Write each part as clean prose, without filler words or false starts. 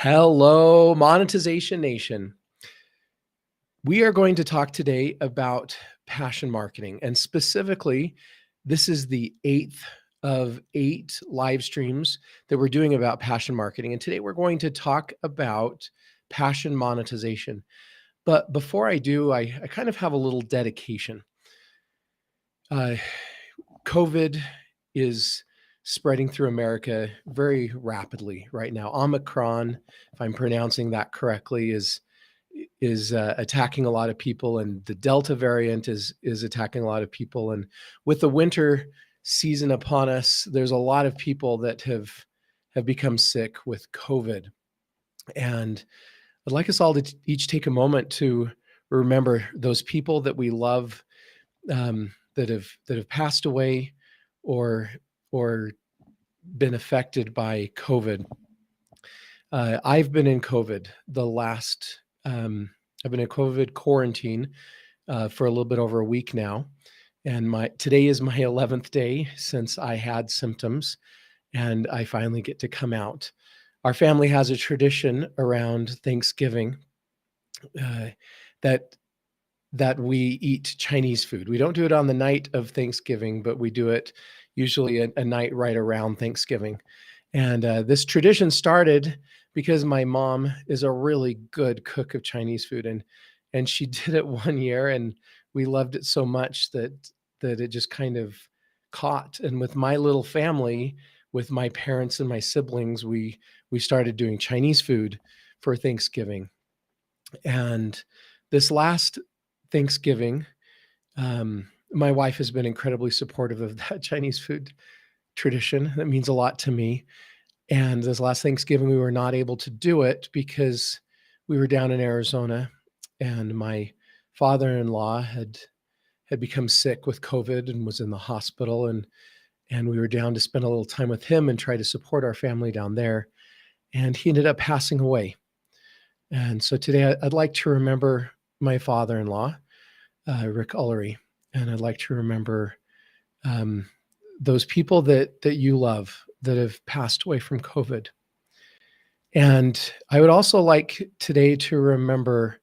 Hello, Monetization Nation. We are going to talk today about passion marketing, and specifically, this is the 8th of 8 live streams that we're doing about passion marketing. And today we're going to talk about passion monetization. But before I do, I kind of have a little dedication. COVID is spreading through America very rapidly right now. Omicron, if I'm pronouncing that correctly, is attacking a lot of people, and the Delta variant is attacking a lot of people. And with the winter season upon us, there's a lot of people that have become sick with COVID. And I'd like us all to each take a moment to remember those people that we love, that have passed away or been affected by COVID. I've been in COVID I've been in COVID quarantine for a little bit over a week now. And today is my 11th day since I had symptoms, and I finally get to come out. Our family has a tradition around Thanksgiving that we eat Chinese food. We don't do it on the night of Thanksgiving, but we do it usually a night right around Thanksgiving. And this tradition started because my mom is a really good cook of Chinese food, and she did it one year, and we loved it so much that it just kind of caught. And with my little family, with my parents and my siblings, we started doing Chinese food for Thanksgiving. And this last Thanksgiving, my wife has been incredibly supportive of that Chinese food tradition. That means a lot to me. And this last Thanksgiving, we were not able to do it because we were down in Arizona, and my father-in-law had become sick with COVID and was in the hospital, and we were down to spend a little time with him and try to support our family down there. And he ended up passing away. And so today I'd like to remember my father-in-law, Rick Ullery, and I'd like to remember those people that you love that have passed away from COVID. And I would also like today to remember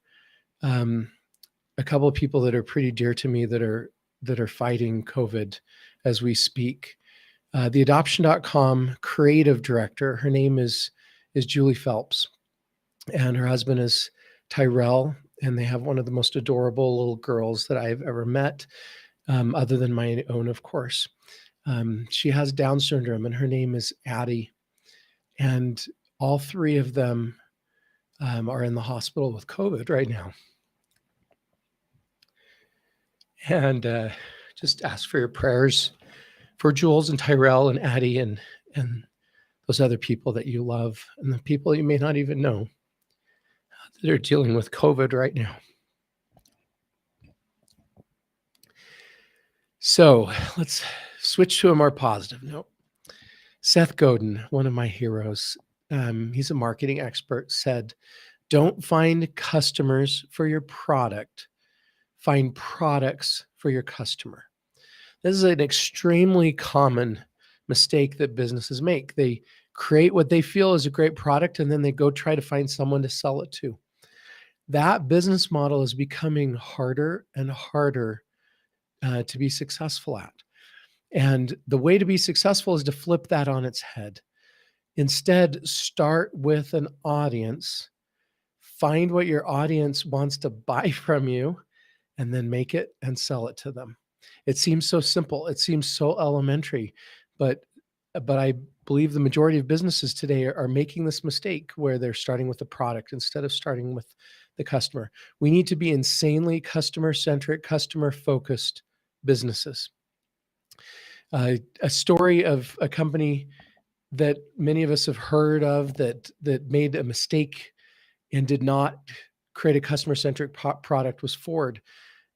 a couple of people that are pretty dear to me that are fighting COVID as we speak. The adoption.com creative director, her name is Julie Phelps, and her husband is Tyrell, and they have one of the most adorable little girls that I've ever met, other than my own, of course. She has Down syndrome, and her name is Addie. And all three of them are in the hospital with COVID right now. And just ask for your prayers for Jules and Tyrell and Addie and those other people that you love, and the people you may not even know that are dealing with COVID right now. So let's switch to a more positive note. Seth Godin, one of my heroes, he's a marketing expert, said, "Don't find customers for your product, find products for your customer." This is an extremely common mistake that businesses make. They create what they feel is a great product, and then they go try to find someone to sell it to. That business model is becoming harder and harder to be successful at. And the way to be successful is to flip that on its head. Instead, start with an audience, find what your audience wants to buy from you, and then make it and sell it to them. It seems so simple. It seems so elementary, but I believe the majority of businesses today are making this mistake where they're starting with the product instead of starting with the customer. We need to be insanely customer-centric, customer-focused businesses. A story of a company that many of us have heard of that made a mistake and did not create a customer-centric product was Ford.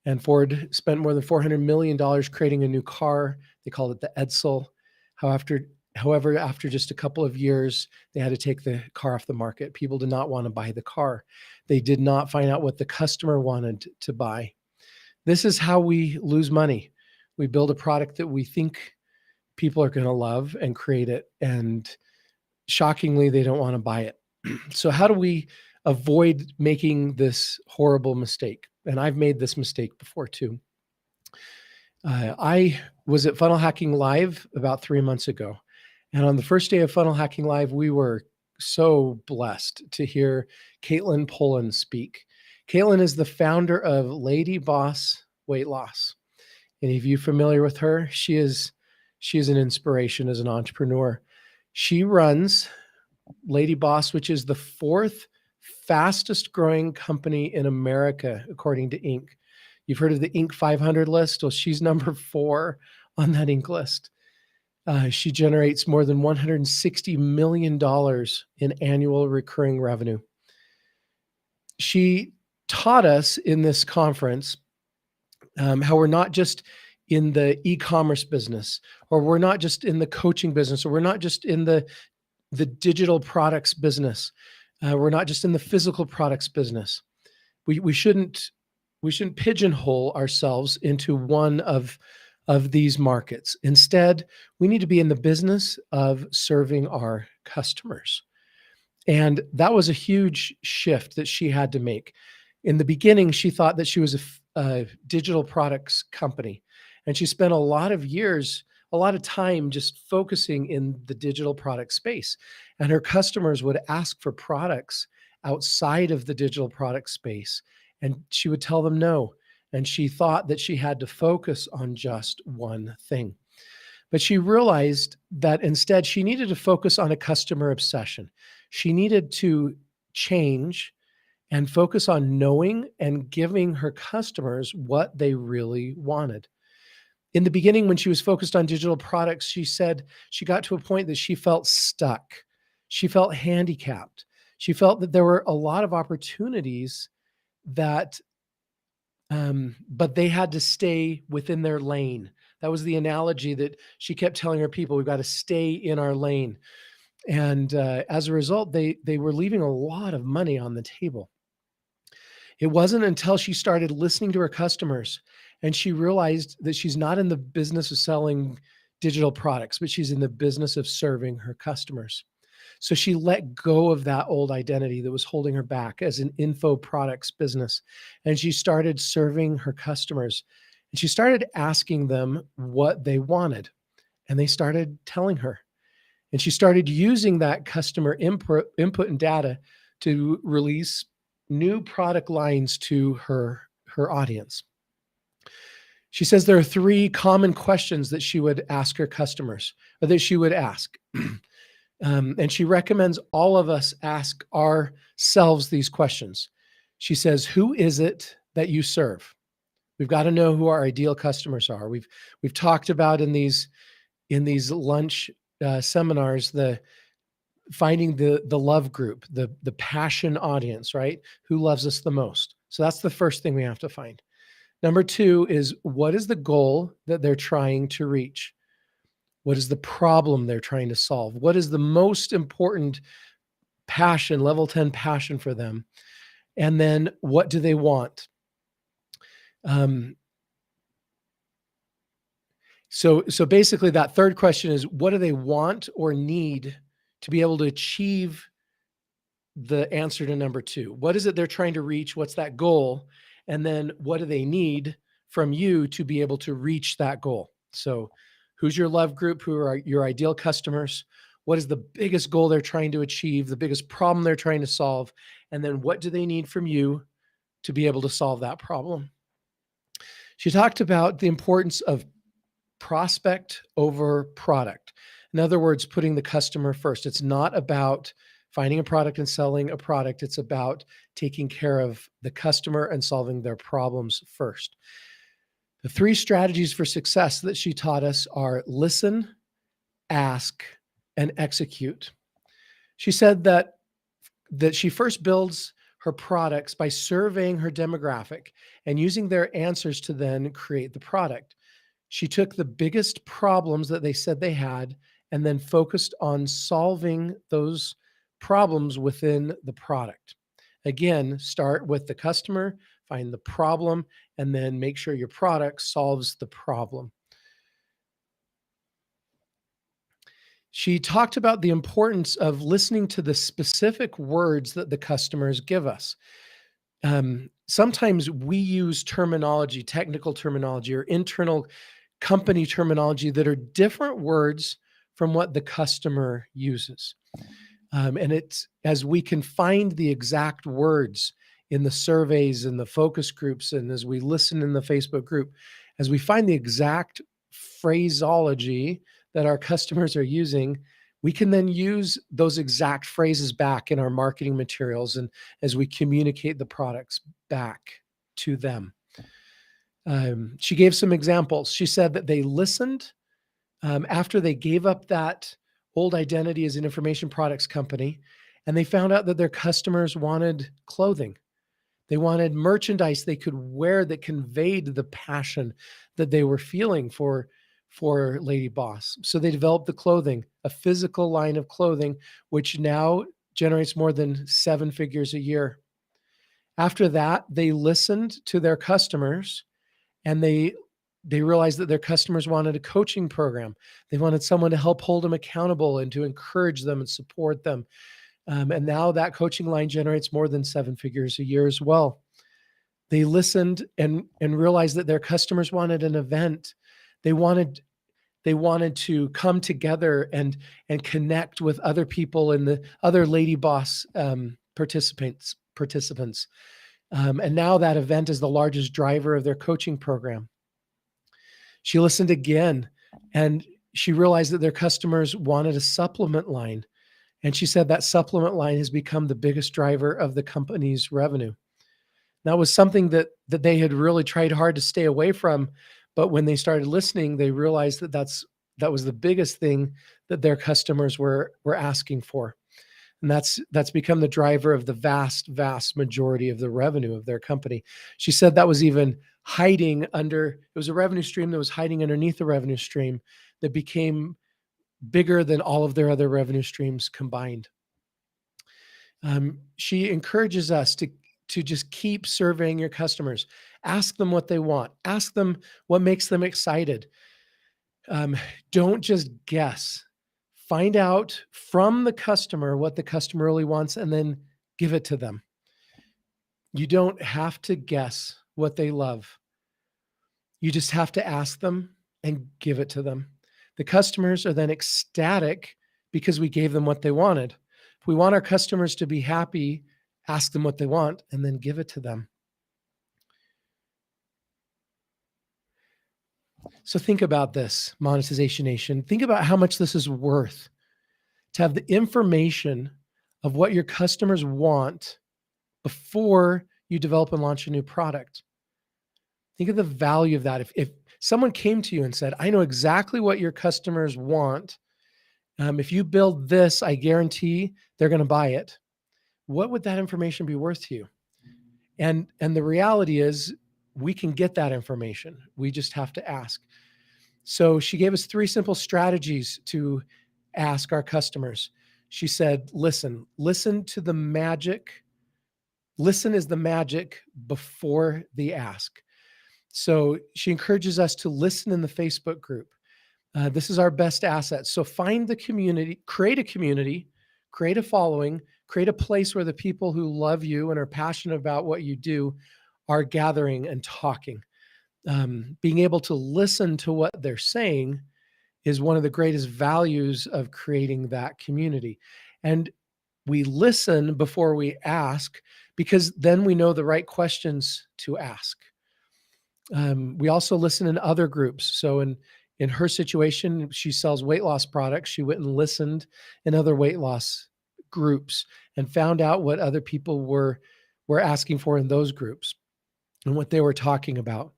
And Ford spent more than $400 million creating a new car. They called it the Edsel. However, after just a couple of years, they had to take the car off the market. People did not want to buy the car. They did not find out what the customer wanted to buy. This is how we lose money. We build a product that we think people are going to love and create it, and shockingly, they don't want to buy it. So how do we avoid making this horrible mistake? And I've made this mistake before too. I was at Funnel Hacking Live about 3 months ago. And on the first day of Funnel Hacking Live, we were so blessed to hear Caitlin Pullen speak. Caitlin is the founder of Lady Boss Weight Loss. Any of you familiar with her? She is an inspiration as an entrepreneur. She runs Lady Boss, which is the fourth fastest growing company in America, according to Inc. You've heard of the Inc. 500 list? Well, she's number 4 on that Inc. list. She generates more than $160 million in annual recurring revenue. She taught us in this conference how we're not just in the e-commerce business, or we're not just in the coaching business, or we're not just in the digital products business. We're not just in the physical products business. We shouldn't pigeonhole ourselves into one of these markets. Instead, we need to be in the business of serving our customers. And that was a huge shift that she had to make. In the beginning, she thought that she was a digital products company. And she spent a lot of years, a lot of time just focusing in the digital product space. And her customers would ask for products outside of the digital product space. And she would tell them no. And she thought that she had to focus on just one thing. But she realized that instead she needed to focus on a customer obsession. She needed to change and focus on knowing and giving her customers what they really wanted. In the beginning, when she was focused on digital products, she said she got to a point that she felt stuck. She felt handicapped. She felt that there were a lot of opportunities that, but they had to stay within their lane. That was the analogy that she kept telling her people. We've got to stay in our lane. And as a result, they were leaving a lot of money on the table. It wasn't until she started listening to her customers and she realized that she's not in the business of selling digital products, but she's in the business of serving her customers. So she let go of that old identity that was holding her back as an info products business. And she started serving her customers. And she started asking them what they wanted. And they started telling her. And she started using that customer input and data to release new product lines to her audience. She says there are 3 common questions that she would ask her customers, or that she would ask. And she recommends all of us ask ourselves these questions. She says, who is it that you serve? We've got to know who our ideal customers are. We've talked about in these lunch seminars, finding the love group, the passion audience, right? Who loves us the most? So that's the first thing we have to find. Number 2 is, what is the goal that they're trying to reach? What is the problem they're trying to solve? What is the most important passion, level 10 passion for them? And then what do they want? So basically that third question is, what do they want or need to be able to achieve the answer to number 2? What is it they're trying to reach? What's that goal? And then what do they need from you to be able to reach that goal? So who's your love group? Who are your ideal customers? What is the biggest goal they're trying to achieve? The biggest problem they're trying to solve? And then what do they need from you to be able to solve that problem? She talked about the importance of prospect over product. In other words, putting the customer first. It's not about finding a product and selling a product. It's about taking care of the customer and solving their problems first. The 3 strategies for success that she taught us are listen, ask, and execute. She said that she first builds her products by surveying her demographic and using their answers to then create the product. She took the biggest problems that they said they had and then focused on solving those problems within the product. Again, start with the customer, find the problem, and then make sure your product solves the problem. She talked about the importance of listening to the specific words that the customers give us. Sometimes we use terminology, technical terminology, or internal company terminology that are different words from what the customer uses. And it's as we can find the exact words in the surveys and the focus groups, and as we listen in the Facebook group, as we find the exact phraseology that our customers are using, we can then use those exact phrases back in our marketing materials and as we communicate the products back to them. She gave some examples. She said that they listened after they gave up that old identity as an information products company, and they found out that their customers wanted clothing. They wanted merchandise they could wear that conveyed the passion that they were feeling for Lady Boss. So they developed the clothing, a physical line of clothing, which now generates more than 7 figures a year. After that, they listened to their customers, and they realized that their customers wanted a coaching program. They wanted someone to help hold them accountable and to encourage them and support them. And now that coaching line generates more than 7 figures a year as well. They listened and realized that their customers wanted an event. They wanted to come together and connect with other people and the other Lady Boss participants. And now that event is the largest driver of their coaching program. She listened again, and she realized that their customers wanted a supplement line. And she said that supplement line has become the biggest driver of the company's revenue. That was something that they had really tried hard to stay away from. But when they started listening, they realized that that was the biggest thing that their customers were asking for. And that's become the driver of the vast majority of the revenue of their company. She said that was even hiding under, it was a revenue stream that was hiding underneath the revenue stream that became bigger than all of their other revenue streams combined. She encourages us to just keep surveying your customers. Ask them what they want. Ask them what makes them excited. Don't just guess. Find out from the customer what the customer really wants and then give it to them. You don't have to guess what they love. You just have to ask them and give it to them. The customers are then ecstatic because we gave them what they wanted. If we want our customers to be happy, ask them what they want and then give it to them. So think about this, Monetization Nation. Think about how much this is worth to have the information of what your customers want before you develop and launch a new product. Think of the value of that. If someone came to you and said, I know exactly what your customers want. If you build this, I guarantee they're going to buy it. What would that information be worth to you? And the reality is we can get that information. We just have to ask. So she gave us 3 simple strategies to ask our customers. She said, listen to the magic. Listen is the magic before the ask. So she encourages us to listen in the Facebook group. This is our best asset. So find the community, create a following, create a place where the people who love you and are passionate about what you do are gathering and talking. Being able to listen to what they're saying is one of the greatest values of creating that community. And we listen before we ask because then we know the right questions to ask. We also listen in other groups. So in her situation, she sells weight loss products. She went and listened in other weight loss groups and found out what other people were asking for in those groups and what they were talking about.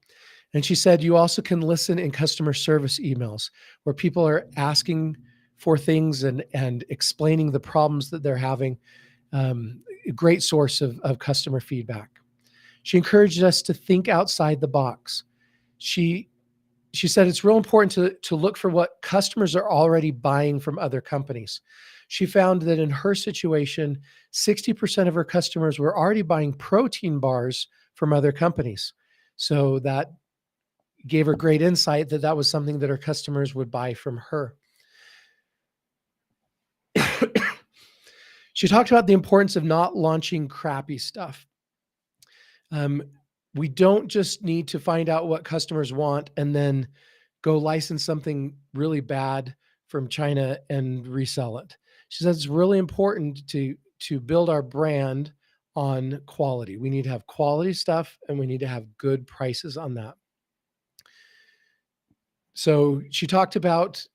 And she said, you also can listen in customer service emails where people are asking for things and explaining the problems that they're having. A great source of customer feedback. She encouraged us to think outside the box. She said it's real important to look for what customers are already buying from other companies. She found that in her situation, 60% of her customers were already buying protein bars from other companies. So that gave her great insight that was something that her customers would buy from her. She talked about the importance of not launching crappy stuff. Um, we don't just need to find out what customers want and then go license something really bad from China and resell it. She says it's really important to build our brand on quality. We need to have quality stuff and we need to have good prices on that. So she talked about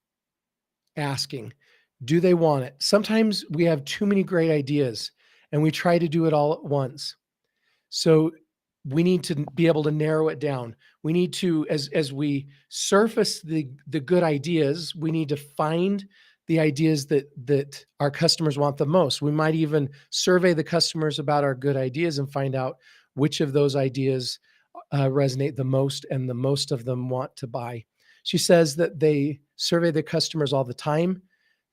asking, do they want it? Sometimes we have too many great ideas and we try to do it all at once. So we need to be able to narrow it down. We need to, as we surface the good ideas, we need to find the ideas that our customers want the most. We might even survey the customers about our good ideas and find out which of those ideas resonate the most and the most of them want to buy. She says that they survey the customers all the time.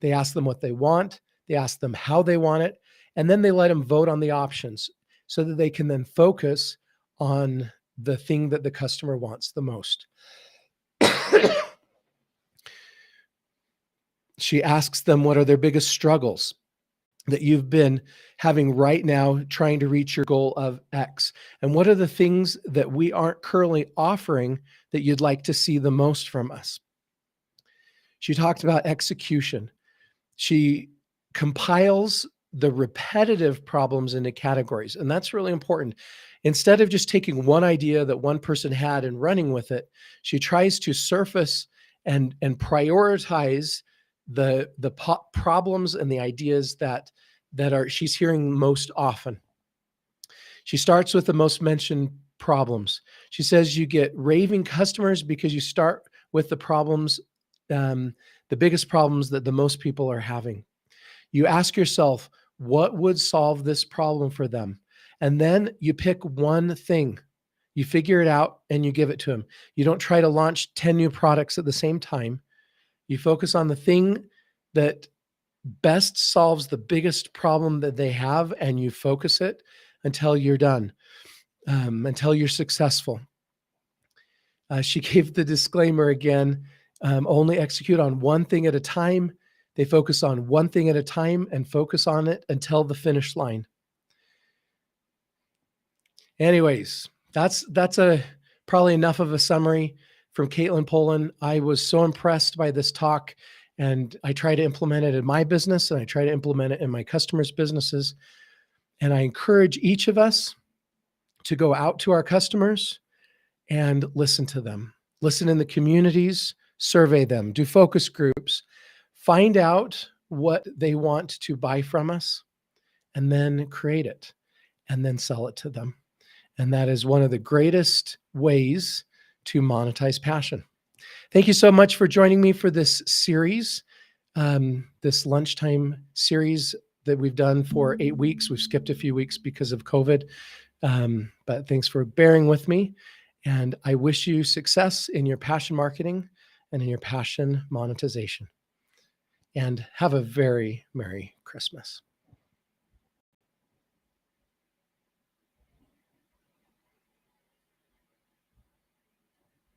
They ask them what they want. They ask them how they want it. And then they let them vote on the options so that they can then focus on the thing that the customer wants the most. She asks them what are their biggest struggles that you've been having right now trying to reach your goal of X? And what are the things that we aren't currently offering that you'd like to see the most from us? She talked about execution. She compiles the repetitive problems into categories, and that's really important. Instead of just taking one idea that one person had and running with it, she tries to surface and prioritize the problems and the ideas that are she's hearing most often. She starts with the most mentioned problems. She says you get raving customers because you start with the problems, the biggest problems that the most people are having. You ask yourself, what would solve this problem for them? And then you pick one thing. You figure it out and you give it to them. You don't try to launch 10 new products at the same time. You focus on the thing that best solves the biggest problem that they have, and you focus it until you're done, until you're successful. She gave the disclaimer again, only execute on one thing at a time. They focus on one thing at a time and focus on it until the finish line. Anyways, that's probably enough of a summary from Caitlin Poland. I was so impressed by this talk, and I try to implement it in my business, and I try to implement it in my customers' businesses. And I encourage each of us to go out to our customers and listen to them. Listen in the communities, survey them, do focus groups, find out what they want to buy from us, and then create it, and then sell it to them. And that is one of the greatest ways to monetize passion. Thank you so much for joining me for this series, this lunchtime series that we've done for 8 weeks. We've skipped a few weeks because of COVID, but thanks for bearing with me. And I wish you success in your passion marketing and in your passion monetization. And have a very Merry Christmas.